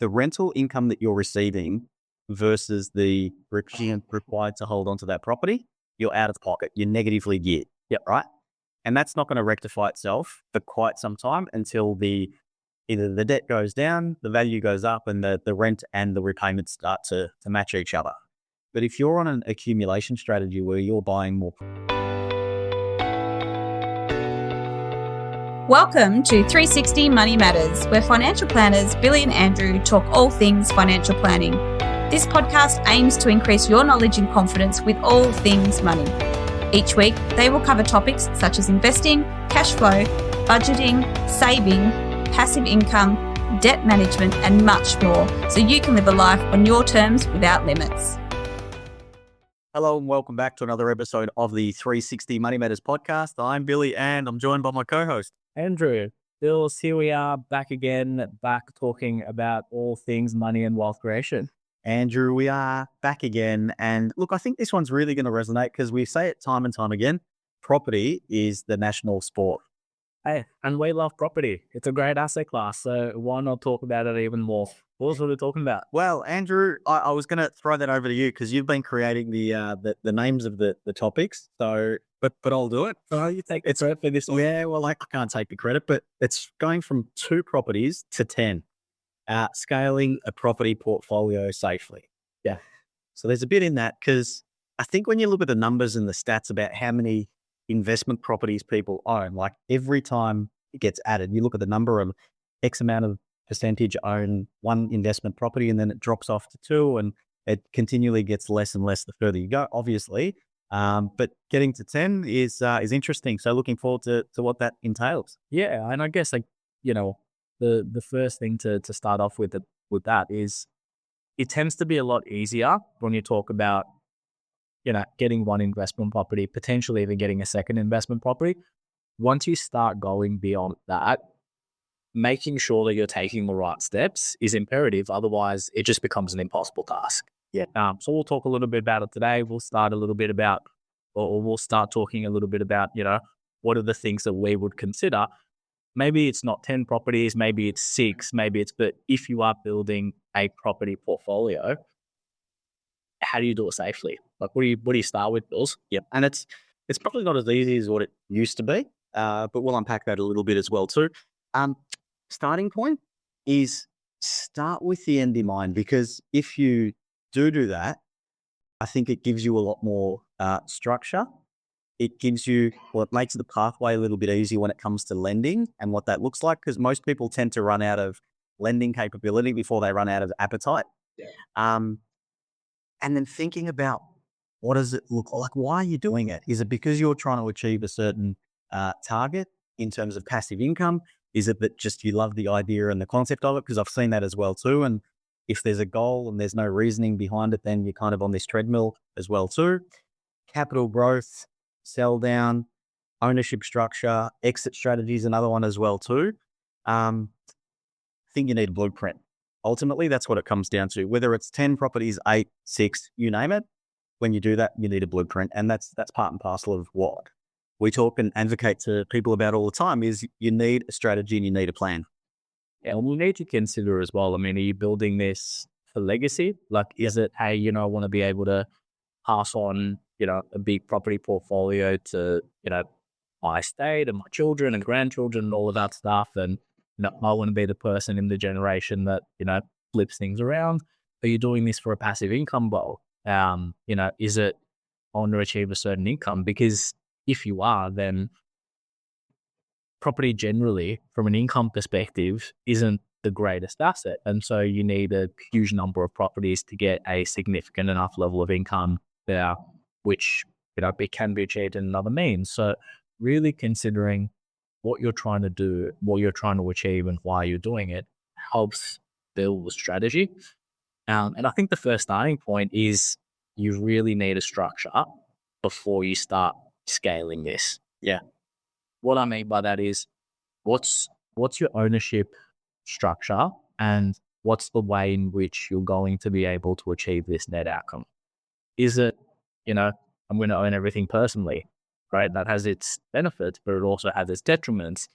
the rental income that you're receiving versus the repayment required to hold onto that property, you're out of pocket. You're negatively geared. Yep. Right. And that's not going to rectify itself for quite some time until either the debt goes down, the value goes up, and the rent and the repayments start to match each other. But if you're on an accumulation strategy where you're buying more. Welcome to 360 Money Matters, where financial planners Billy and Andrew talk all things financial planning. This podcast aims to increase your knowledge and confidence with all things money. Each week, they will cover topics such as investing, cash flow, budgeting, saving, passive income, debt management, and much more, so you can live a life on your terms without limits. Hello and welcome back to another episode of the 360 Money Matters podcast. I'm Billy and I'm joined by my co-host, Andrew. Bills, here we are back talking about all things money and wealth creation. Andrew, we are back again. And look, I think this one's really going to resonate because we say it time and time again. Property is the national sport. Hey, and we love property. It's a great asset class. So why not talk about it even more? What are we talking about? Well, Andrew, I was going to throw that over to you because you've been creating the names of the topics. So, but I'll do it. Oh, you take the credit for this one. Yeah, well, I can't take the credit, but it's going from 2 properties to 10. Scaling a property portfolio safely. Yeah. So there's a bit in that because I think when you look at the numbers and the stats about how many investment properties people own, like every time it gets added, you look at the number of X amount of percentage own one investment property and then it drops off to 2 and it continually gets less and less the further you go, obviously. But getting to 10 is interesting. So looking forward to what that entails. Yeah. And I guess the first thing to start off with that is it tends to be a lot easier when you talk about, getting one investment property, potentially even getting a second investment property. Once you start going beyond that, making sure that you're taking the right steps is imperative. Otherwise, it just becomes an impossible task. Yeah. So we'll talk a little bit about it today. We'll start talking a little bit about, what are the things that we would consider. Maybe it's not 10 properties, maybe it's 6, but if you are building a property portfolio, how do you do it safely? Like, what do you start with, Bills? Yep. And it's probably not as easy as what it used to be, but we'll unpack that a little bit as well too. Starting point is start with the end in mind, because if you do that, I think it gives you a lot more structure. It makes the pathway a little bit easier when it comes to lending and what that looks like, because most people tend to run out of lending capability before they run out of appetite. Yeah. And then thinking about what does it look like? Why are you doing it? Is it because you're trying to achieve a certain target in terms of passive income? Is it that just you love the idea and the concept of it? Because I've seen that as well too. And if there's a goal and there's no reasoning behind it, then you're kind of on this treadmill as well too. Capital growth, sell down, ownership structure, exit strategy is another one as well too. I think you need a blueprint. Ultimately, that's what it comes down to. Whether it's 10 properties, 8, 6, you name it. When you do that, you need a blueprint. And that's part and parcel of what we talk and advocate to people about all the time is you need a strategy and you need a plan. Yeah, and we need to consider as well, are you building this for legacy? Like, is it, hey, I want to be able to pass on, a big property portfolio to, my estate and my children and grandchildren and all of that stuff. And, I want to be the person in the generation that, flips things around. Are you doing this for a passive income goal? Is it on to achieve a certain income? Because if you are, then property generally, from an income perspective, isn't the greatest asset. And so you need a huge number of properties to get a significant enough level of income there, which, it can be achieved in another means. So really considering what you're trying to do, what you're trying to achieve and why you're doing it helps build the strategy. And I think the first starting point is you really need a structure before you start scaling this. Yeah. What I mean by that is what's your ownership structure and what's the way in which you're going to be able to achieve this net outcome? Is it, I'm going to own everything personally, right? That has its benefits, but it also has its detriments.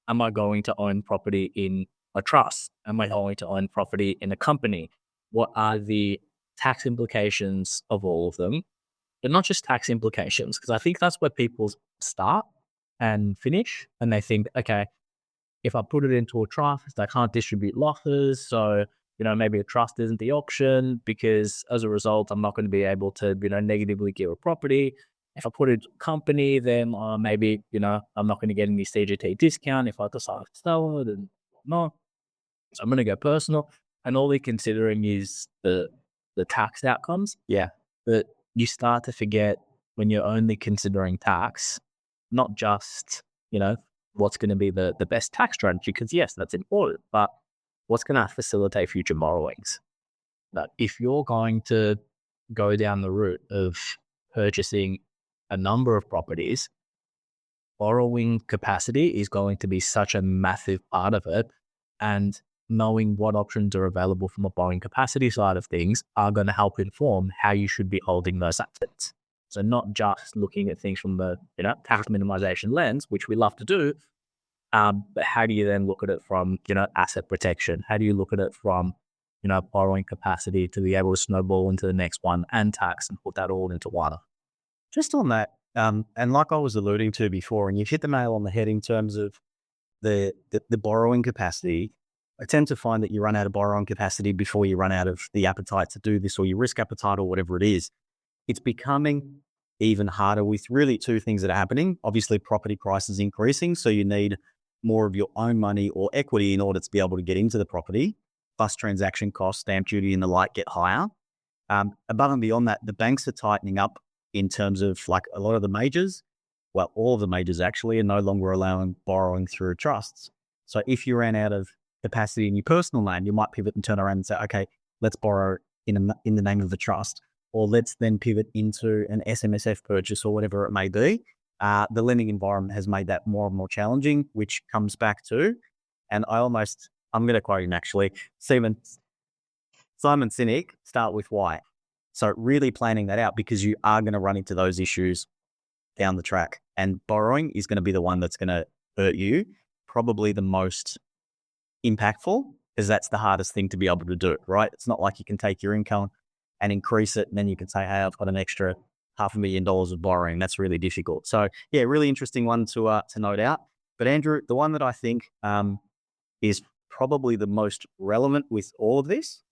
Am I going to own property in a trust? Am I going to own property in a company? What are the tax implications of all of them? But not just tax implications, because I think that's where people start and finish. And they think, okay, if I put it into a trust, I can't distribute losses. So, maybe a trust isn't the option because as a result, I'm not going to be able to, negatively gear a property. If I put it into a company, then maybe, I'm not going to get any CGT discount if I decide to sell it and not. So I'm going to go personal. And all they're considering is the tax outcomes. Yeah. But you start to forget when you're only considering tax, not just, what's going to be the best tax strategy, because yes, that's important, but what's going to facilitate future borrowings. But if you're going to go down the route of purchasing a number of properties, borrowing capacity is going to be such a massive part of it. And knowing what options are available from a borrowing capacity side of things are going to help inform how you should be holding those assets. So not just looking at things from the tax minimization lens, which we love to do, but how do you then look at it from asset protection? How do you look at it from borrowing capacity to be able to snowball into the next one and tax and put that all into one? Just on that, and like I was alluding to before, and you've hit the nail on the head in terms of the borrowing capacity. I tend to find that you run out of borrowing capacity before you run out of the appetite to do this, or your risk appetite, or whatever it is. It's becoming even harder with really two things that are happening. Obviously, property prices increasing, so you need more of your own money or equity in order to be able to get into the property, plus transaction costs, stamp duty and the like get higher. Above and beyond that, the banks are tightening up in terms of like a lot of the majors. Well, all of the majors actually are no longer allowing borrowing through trusts. So if you ran out of capacity in your personal name, you might pivot and turn around and say, okay, let's borrow in the name of the trust, or let's then pivot into an SMSF purchase or whatever it may be. The lending environment has made that more and more challenging, which comes back to, and I'm going to quote him actually, Simon Sinek, start with why. So really planning that out, because you are going to run into those issues down the track, and borrowing is going to be the one that's going to hurt you, probably the most impactful, because that's the hardest thing to be able to do, right? It's not like you can take your income and increase it and then you can say, hey, I've got an extra $500,000 of borrowing. That's really difficult. So yeah, really interesting one to note out. But Andrew, the one that I think is probably the most relevant with all of this,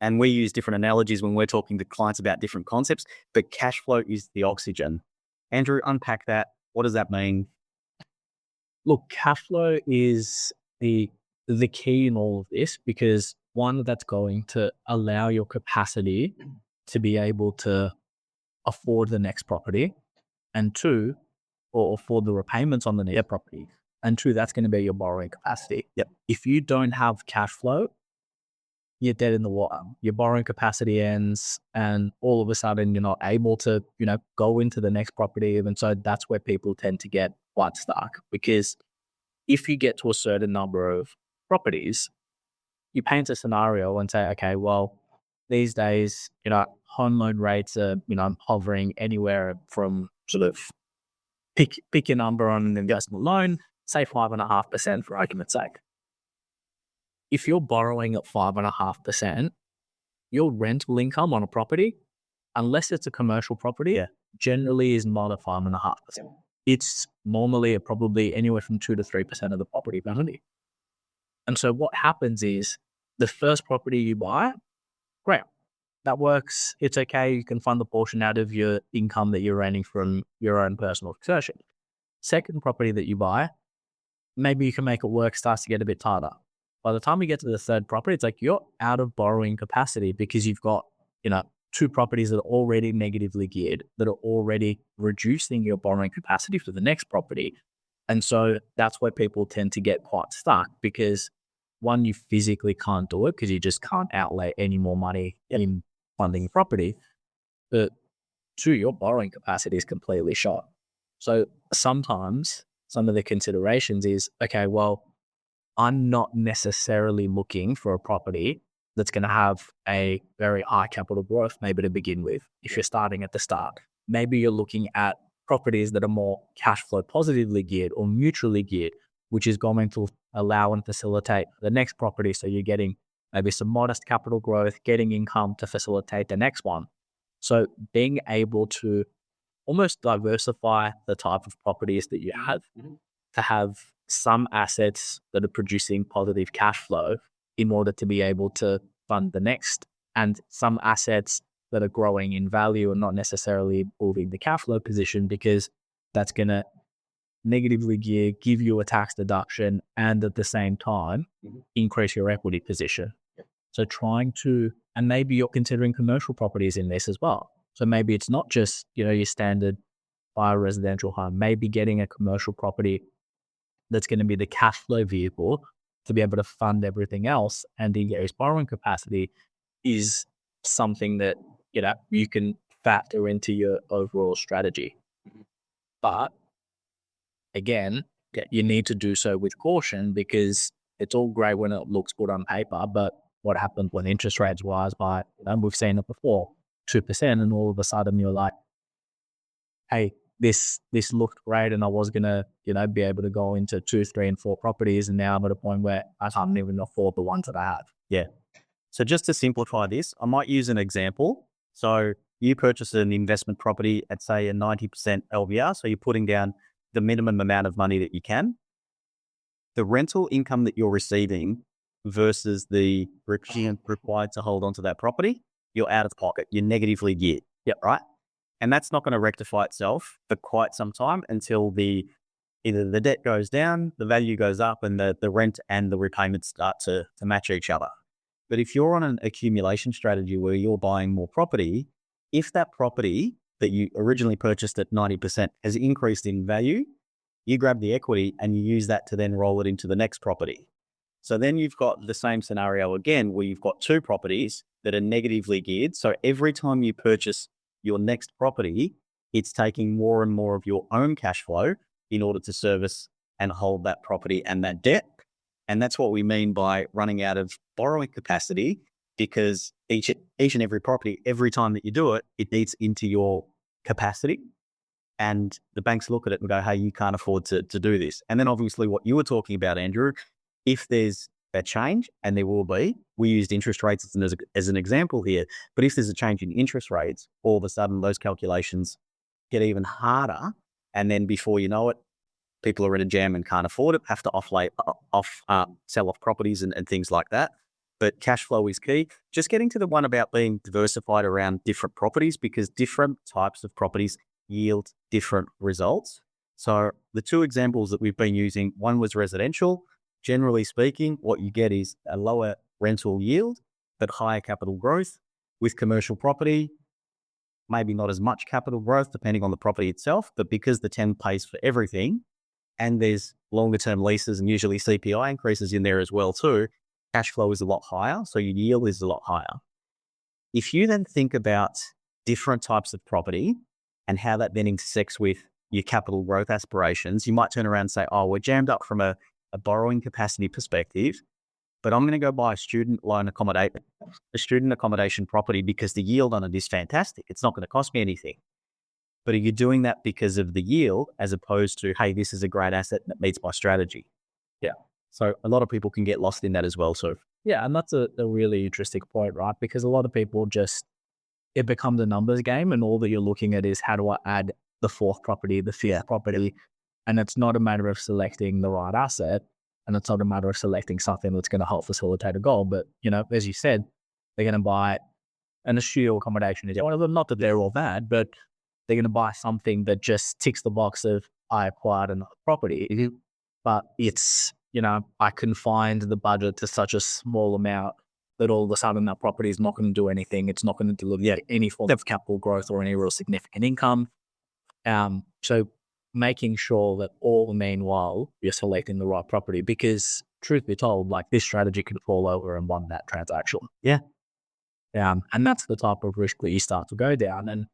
and we use different analogies when we're talking to clients about different concepts, but cash flow is the oxygen. Andrew, unpack that. What does that mean? Look, cash flow is the key in all of this, because one, that's going to allow your capacity to be able to afford the next property, and two, or afford the repayments on the next property, and two, that's going to be your borrowing capacity. Yep. If you don't have cash flow, you're dead in the water. Your borrowing capacity ends, and all of a sudden you're not able to, go into the next property. And so that's where people tend to get quite stuck, because if you get to a certain number of properties, you paint a scenario and say, okay, well, these days, home loan rates are, hovering anywhere from sort of pick your number on an investment loan, say 5.5% for argument's sake. If you're borrowing at 5.5%, your rental income on a property, unless it's a commercial property, generally is not at 5.5%. It's normally probably anywhere from 2 to 3% of the property value. And so what happens is, the first property you buy, great, that works. It's okay. You can fund the portion out of your income that you're earning from your own personal exertion. Second property that you buy, maybe you can make it work, starts to get a bit tighter. By the time you get to the third property, it's like you're out of borrowing capacity, because you've got, two properties that are already negatively geared, that are already reducing your borrowing capacity for the next property. And so that's where people tend to get quite stuck, because one, you physically can't do it because you just can't outlay any more money in funding a property. But two, your borrowing capacity is completely shot. So sometimes some of the considerations is, okay, well, I'm not necessarily looking for a property that's going to have a very high capital growth, maybe to begin with, if you're starting at the start. Maybe you're looking at properties that are more cash flow positively geared or neutrally geared. which is going to allow and facilitate the next property. So you're getting maybe some modest capital growth, getting income to facilitate the next one. So being able to almost diversify the type of properties that you have, to have some assets that are producing positive cash flow in order to be able to fund the next, and some assets that are growing in value and not necessarily improving the cash flow position, because that's going to negatively gear, give you a tax deduction, and at the same time, increase your equity position. So trying to, and maybe you're considering commercial properties in this as well. So maybe it's not just, your standard buy a residential home, maybe getting a commercial property that's going to be the cash flow vehicle to be able to fund everything else, and the increased borrowing capacity is something that, you can factor into your overall strategy. But again, you need to do so with caution, because it's all great when it looks good on paper, but what happens when interest rates rise by, we've seen it before, 2%, and all of a sudden you're like, hey, this looked great, and I was going to, be able to go into 2, 3, and 4 properties, and now I'm at a point where I can't even afford the ones that I have. Yeah. So just to simplify this, I might use an example. So you purchase an investment property at, say, a 90% LVR. So you're putting down the minimum amount of money that you can. The rental income that you're receiving versus the required to hold onto that property, you're out of pocket. You're negatively geared. Yep. Right. And that's not going to rectify itself for quite some time until either the debt goes down, the value goes up, and the rent and the repayments start to match each other. But if you're on an accumulation strategy where you're buying more property, if that property that you originally purchased at 90% has increased in value, you grab the equity and you use that to then roll it into the next property. So then you've got the same scenario again, where you've got 2 properties that are negatively geared. So every time you purchase your next property, it's taking more and more of your own cash flow in order to service and hold that property and that debt. And that's what we mean by running out of borrowing capacity, because each and every property, every time that you do it, it eats into your capacity. And the banks look at it and go, hey, you can't afford to do this. And then obviously what you were talking about, Andrew, if there's a change, and there will be, we used interest rates as an example here, but if there's a change in interest rates, all of a sudden those calculations get even harder. And then before you know it, people are in a jam and can't afford it, have to sell off properties and things like that. But cash flow is key. Just getting to the one about being diversified around different properties, because different types of properties yield different results. So the 2 examples that we've been using, one was residential. Generally speaking, what you get is a lower rental yield, but higher capital growth. With commercial property, maybe not as much capital growth depending on the property itself, but because the tenant pays for everything, and there's longer term leases and usually CPI increases in there as well too, cash flow is a lot higher, so your yield is a lot higher. If you then think about different types of property and how that then intersects with your capital growth aspirations, you might turn around and say, oh, we're jammed up from a borrowing capacity perspective, but I'm going to go buy a student accommodation property because the yield on it is fantastic. It's not going to cost me anything. But are you doing that because of the yield, as opposed to, hey, this is a great asset that meets my strategy? Yeah. So a lot of people can get lost in that as well. So yeah, and that's a really interesting point, right? Because a lot of people it becomes a numbers game, and all that you're looking at is, how do I add the 4th property, the 5th property? And it's not a matter of selecting the right asset, and it's not a matter of selecting something that's going to help facilitate a goal. But, as you said, they're going to buy a studio accommodation is one of them. Not that they're all bad, but they're going to buy something that just ticks the box of, I acquired another property, but it's, I confined the budget to such a small amount that all of a sudden that property is not going to do anything. It's not going to deliver any form of capital growth or any real significant income. So making sure that all the meanwhile you're selecting the right property, because truth be told, like, this strategy can fall over and run that transaction. Yeah. And that's the type of risk that you start to go down. And,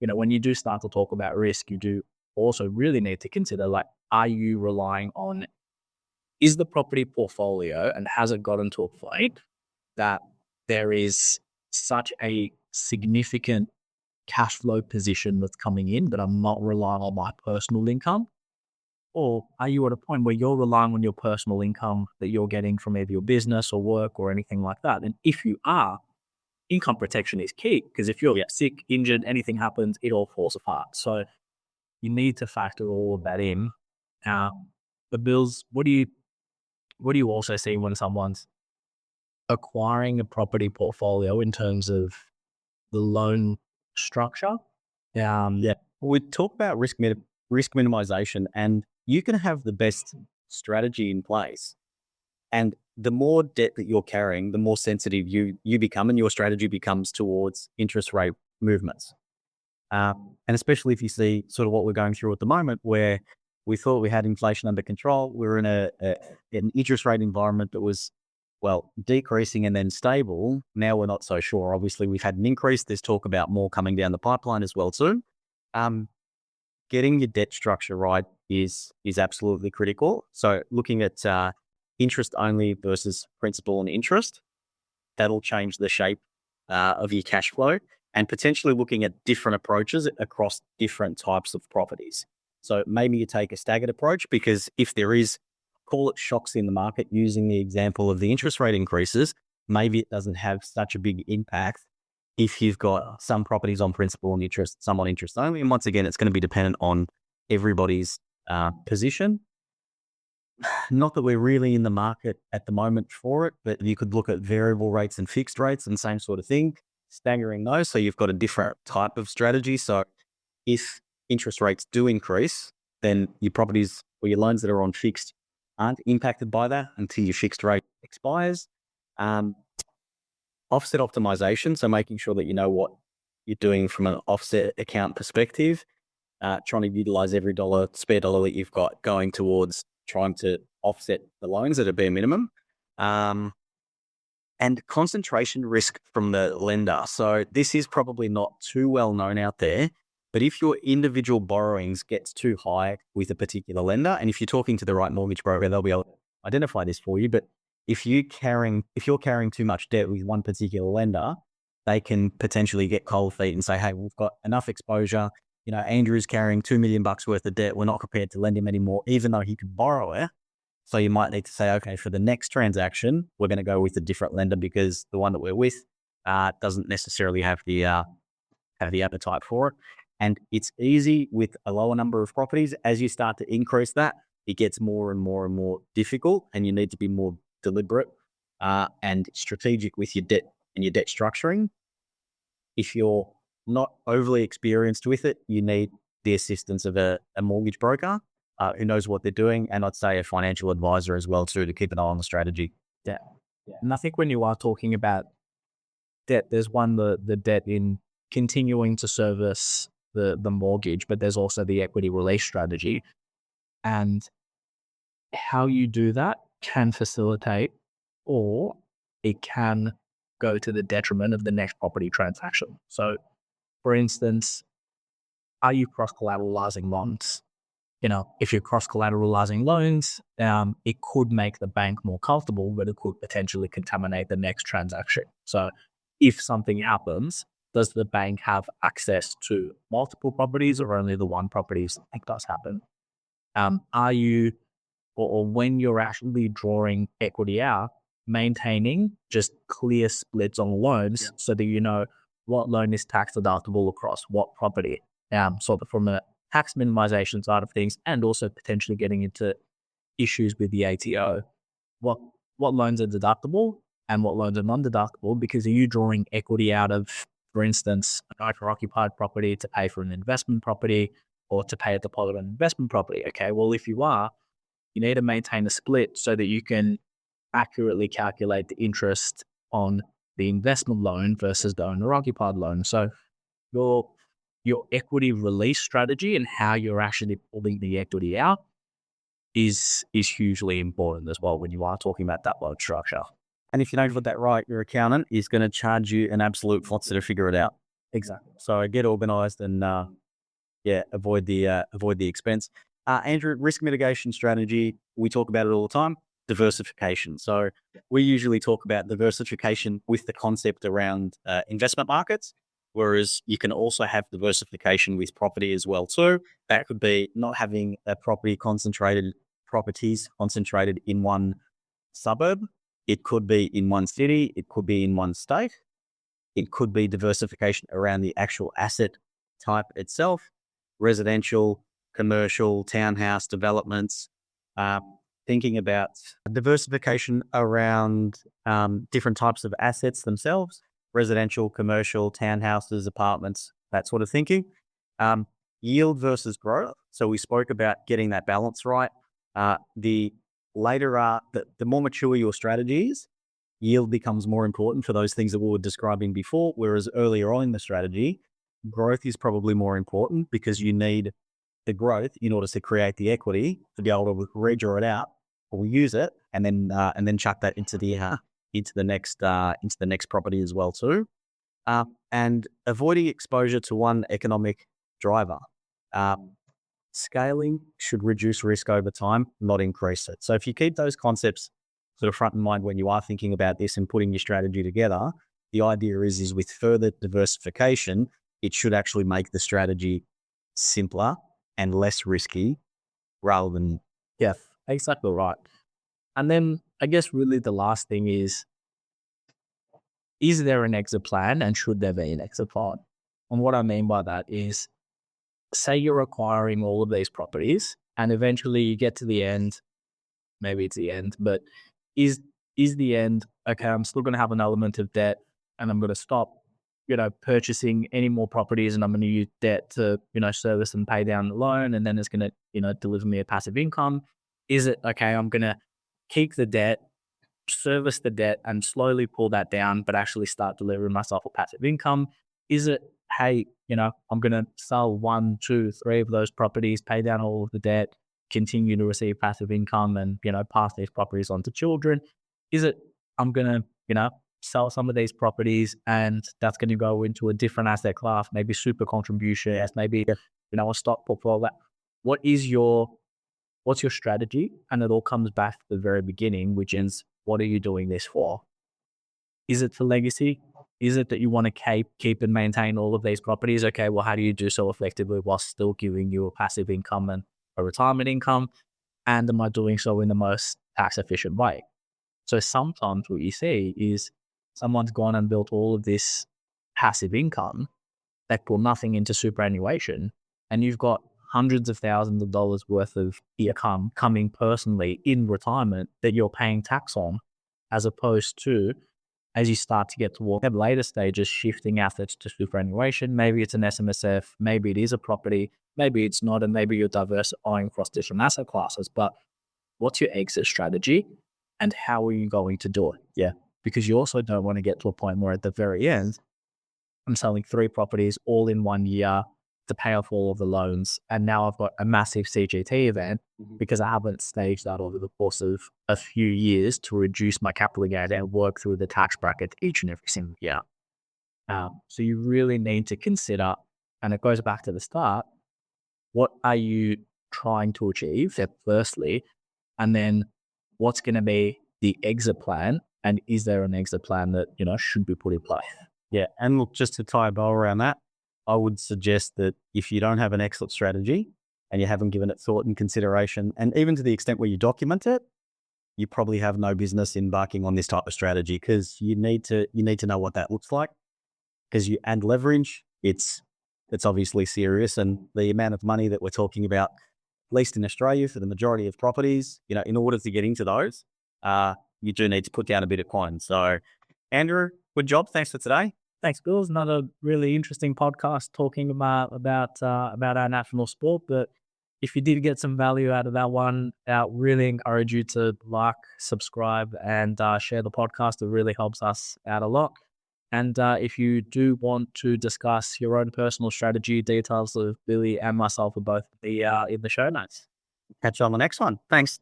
when you do start to talk about risk, you do also really need to consider, like, are you relying on, is the property portfolio, and has it gotten to a point that there is such a significant cash flow position that's coming in that I'm not relying on my personal income Or are you at a point where you're relying on your personal income that you're getting from either your business or work or anything like that? And if you are, income protection is key, because if you're sick, injured, anything happens, it all falls apart. So you need to factor all of that in. The bills, what do you also see when someone's acquiring a property portfolio in terms of the loan structure? We talk about risk minimization, and you can have the best strategy in place. And the more debt that you're carrying, the more sensitive you become, and your strategy becomes towards interest rate movements. And especially if you see sort of what we're going through at the moment, where we thought we had inflation under control, we're in an interest rate environment that was, well, decreasing and then stable. Now we're not so sure. Obviously, we've had an increase. There's talk about more coming down the pipeline as well soon. Getting your debt structure right is absolutely critical. So looking at interest only versus principal and interest, that'll change the shape of your cash flow, and potentially looking at different approaches across different types of properties. So maybe you take a staggered approach, because if there is, call it shocks in the market, using the example of the interest rate increases, maybe it doesn't have such a big impact if you've got some properties on principal and interest, some on interest only. And once again, it's going to be dependent on everybody's position. Not that we're really in the market at the moment for it, but you could look at variable rates and fixed rates and same sort of thing, staggering those. So you've got a different type of strategy. So if interest rates do increase, then your properties or your loans that are on fixed aren't impacted by that until your fixed rate expires. Offset optimization, so making sure that you know what you're doing from an offset account perspective, trying to utilize every spare dollar that you've got going towards trying to offset the loans at a bare minimum, and concentration risk from the lender. So this is probably not too well known out there, but if your individual borrowings gets too high with a particular lender, and if you're talking to the right mortgage broker, they'll be able to identify this for you. But if you're carrying too much debt with one particular lender, they can potentially get cold feet and say, hey, we've got enough exposure. Andrew's carrying $2 million worth of debt. We're not prepared to lend him anymore, even though he could borrow it. So you might need to say, okay, for the next transaction, we're going to go with a different lender, because the one that we're with doesn't necessarily have the appetite for it. And it's easy with a lower number of properties. As you start to increase that, it gets more and more and more difficult, and you need to be more deliberate and strategic with your debt and your debt structuring. If you're not overly experienced with it, you need the assistance of a mortgage broker who knows what they're doing, and I'd say a financial advisor as well too, to keep an eye on the strategy. Yeah. And I think when you are talking about debt, there's the debt in continuing to service the mortgage, but there's also the equity release strategy. And how you do that can facilitate, or it can go to the detriment of the next property transaction. So, for instance, are you cross-collateralizing loans? If you're cross-collateralizing loans, it could make the bank more comfortable, but it could potentially contaminate the next transaction. So if something happens, does the bank have access to multiple properties or only the one property if something does happen? Are you, or when you're actually drawing equity out, maintaining just clear splits on loans so that you know what loan is tax deductible across what property? So that from a tax minimization side of things, and also potentially getting into issues with the ATO, what loans are deductible and what loans are non-deductible, because are you drawing equity out of, for instance, an owner-occupied property to pay for an investment property or to pay a deposit on an investment property? Okay, well, if you are, you need to maintain a split so that you can accurately calculate the interest on the investment loan versus the owner-occupied loan. So your equity release strategy and how you're actually pulling the equity out is hugely important as well when you are talking about that loan structure. And if you don't get that right, your accountant is going to charge you an absolute fotzer to figure it out. Exactly. So get organized and avoid the expense. Andrew, risk mitigation strategy, we talk about it all the time. Diversification. So we usually talk about diversification with the concept around investment markets. Whereas you can also have diversification with property as well too. That could be not having properties concentrated in one suburb. It could be in one city. It could be in one state. It could be diversification around the actual asset type itself, residential, commercial, townhouse developments, thinking about diversification around different types of assets themselves, residential, commercial, townhouses, apartments, that sort of thinking. Yield versus growth. So we spoke about getting that balance right. The more mature your strategy is, yield becomes more important for those things that we were describing before, whereas earlier on in the strategy, growth is probably more important because you need the growth in order to create the equity to be able to redraw it out or use it and then chuck that into the next property as well too. And avoiding exposure to one economic driver. Scaling should reduce risk over time, not increase it. So if you keep those concepts sort of front in mind when you are thinking about this and putting your strategy together, the idea is with further diversification, it should actually make the strategy simpler and less risky rather than... Yeah, exactly right. And then I guess really the last thing is there an exit plan and should there be an exit plan? And what I mean by that is, say you're acquiring all of these properties and eventually you get to the end, maybe it's the end, but is the end, okay, I'm still going to have an element of debt and I'm going to stop, purchasing any more properties and I'm going to use debt to, service and pay down the loan and then it's going to, deliver me a passive income? Is it, okay, I'm going to keep the debt, service the debt and slowly pull that down, but actually start delivering myself a passive income? Is it, hey, I'm going to sell 1, 2, 3 of those properties, pay down all of the debt, continue to receive passive income and, pass these properties on to children? Is it, I'm going to, sell some of these properties and that's going to go into a different asset class, maybe super contribution, maybe, a stock portfolio? What's your strategy? And it all comes back to the very beginning, which is, what are you doing this for? Is it for legacy? Is it that you want to keep and maintain all of these properties? Okay, well, how do you do so effectively while still giving you a passive income and a retirement income? And am I doing so in the most tax efficient way? So sometimes what you see is someone's gone and built all of this passive income, they put nothing into superannuation, and you've got hundreds of thousands of dollars worth of income coming personally in retirement that you're paying tax on, as opposed to, as you start to get toward later stages, shifting assets to superannuation. Maybe it's an SMSF, maybe it is a property, maybe it's not, and maybe you're diversifying across different asset classes. But what's your exit strategy and how are you going to do it? Yeah, because you also don't want to get to a point where at the very end, I'm selling 3 properties all in 1 year to pay off all of the loans. And now I've got a massive CGT event because I haven't staged that over the course of a few years to reduce my capital gain and work through the tax bracket each and every single year. So you really need to consider, and it goes back to the start, what are you trying to achieve firstly, and then what's going to be the exit plan, and is there an exit plan that, should be put in place? Yeah, and look, just to tie a bow around that, I would suggest that if you don't have an exit strategy and you haven't given it thought and consideration, and even to the extent where you document it, you probably have no business embarking on this type of strategy, because you need to know what that looks like. Because you add leverage, it's obviously serious, and the amount of money that we're talking about, at least in Australia, for the majority of properties, in order to get into those, you do need to put down a bit of coin. So, Andrew, good job. Thanks for today. Thanks, Bill. It's another really interesting podcast talking about our national sport. But if you did get some value out of that one, I really encourage you to like, subscribe, and share the podcast. It really helps us out a lot. And if you do want to discuss your own personal strategy, details of Billy and myself are both in the show notes. Catch you on the next one. Thanks.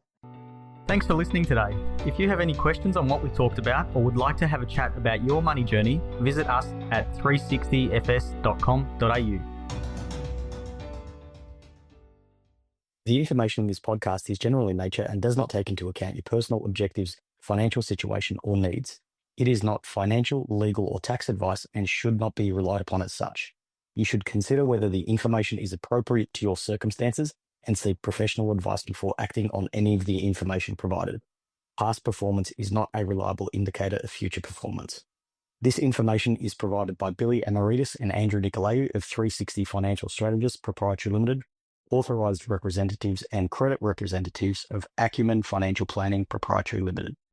Thanks for listening today. If you have any questions on what we talked about or would like to have a chat about your money journey, visit us at 360fs.com.au. The information in this podcast is general in nature and does not take into account your personal objectives, financial situation, or needs. It is not financial, legal, or tax advice and should not be relied upon as such. You should consider whether the information is appropriate to your circumstances and seek professional advice before acting on any of the information provided. Past performance is not a reliable indicator of future performance. This information is provided by Billy Amiridis and Andrew Nicolaou of 360 Financial Strategists Pty Ltd, authorized representatives and credit representatives of Akumin Financial Planning Pty Ltd.